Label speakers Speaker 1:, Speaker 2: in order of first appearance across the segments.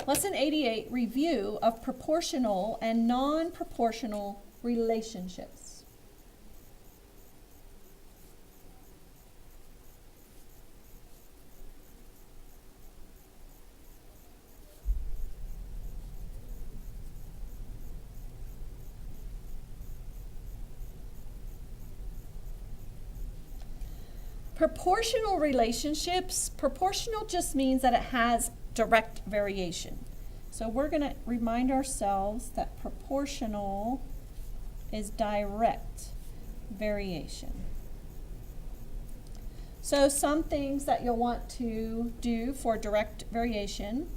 Speaker 1: Lesson 88, review of proportional and non-proportional relationships. Proportional relationships, proportional just means that it has direct variation. So we're going to remind ourselves that proportional is direct variation. So some things that you'll want to do for direct variation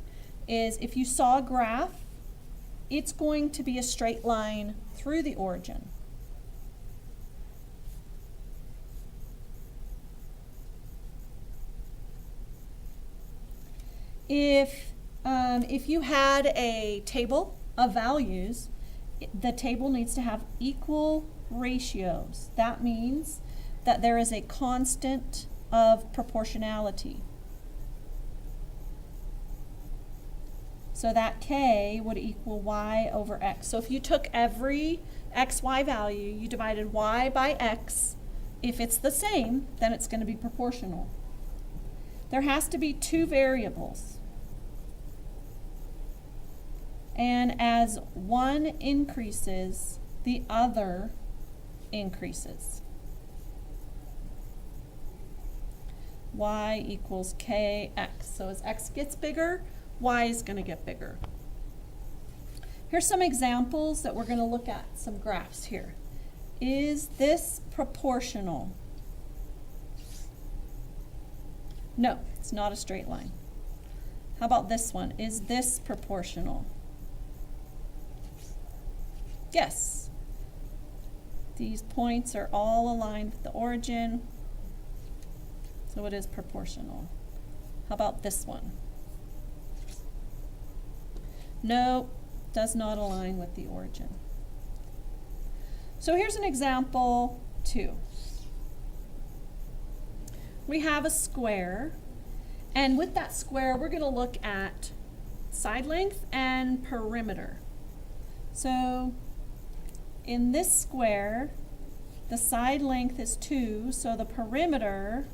Speaker 1: is if you saw a graph, it's going to be a straight line through the origin. If you had a table of values, the table needs to have equal ratios. That means that there is a constant of proportionality. So that k would equal y over x. So if you took every xy value, you divided y by x, if it's the same, then it's going to be proportional. There has to be two variables. And as one increases, the other increases. Y equals kx. So as x gets bigger, y is going to get bigger. Here's some examples that we're going to look at, some graphs here. Is this proportional? No, it's not a straight line. How about this one? Is this proportional? Yes. These points are all aligned with the origin, so it is proportional. How about this one? No, does not align with the origin. So here's an example 2. We have a square, and with that square we're going to look at side length and perimeter. So in this square, the side length is 2, so the perimeter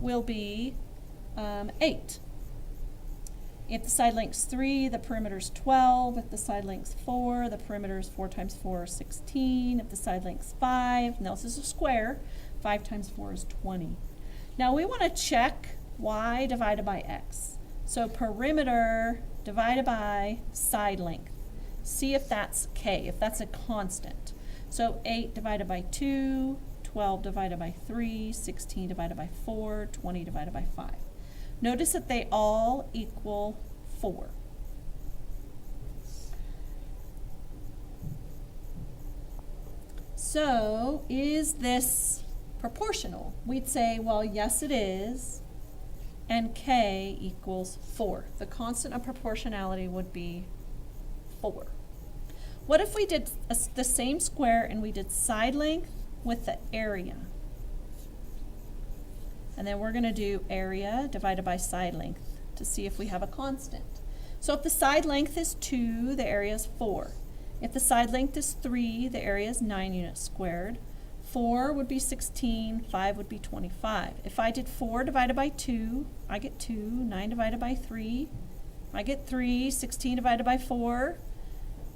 Speaker 1: will be 8. If the side length's 3, the perimeter's 12. If the side length's 4, the perimeter's 4 times 4 is 16. If the side length's 5, now this is a square, 5 times 4 is 20. Now we want to check y divided by x. So perimeter divided by side length. See if that's k, if that's a constant. So 8 divided by 2, 12 divided by 3, 16 divided by 4, 20 divided by 5. Notice that they all equal 4. So is this proportional? We'd say, well, yes it is, and k equals 4. The constant of proportionality would be 4. What if we did the same square and we did side length with the area? And then we're going to do area divided by side length to see if we have a constant. So if the side length is 2, the area is 4. If the side length is 3, the area is 9 units squared. 4 would be 16, 5 would be 25. If I did 4 divided by 2, I get 2. 9 divided by 3, I get 3. 16 divided by 4.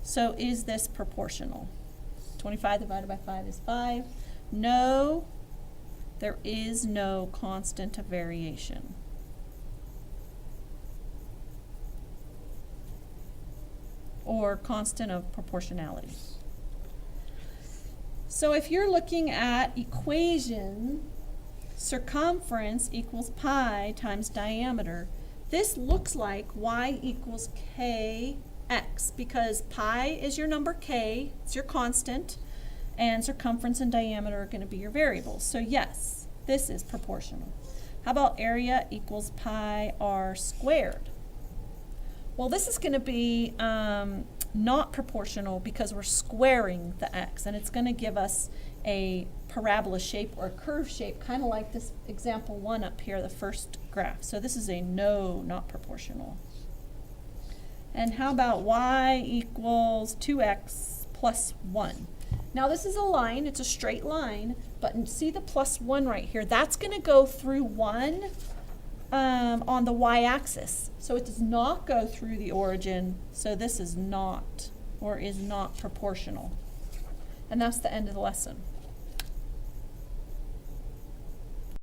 Speaker 1: So is this proportional? 25 divided by 5 is 5. No, there is no constant of variation. Or constant of proportionality. So if you're looking at equation, circumference equals pi times diameter, this looks like y equals kx because pi is your number k, it's your constant, and circumference and diameter are going to be your variables. So yes, this is proportional. How about area equals pi r squared? Well, this is going to be not proportional because we're squaring the x, and it's going to give us a parabola shape or a curve shape, kind of like this example 1 up here, the first graph. So this is a no, not proportional. And how about y equals 2x plus 1? Now this is a line, it's a straight line, but see the plus 1 right here? That's going to go through 1 on the y-axis. So it does not go through the origin, so this is not, or is not proportional. And that's the end of the lesson.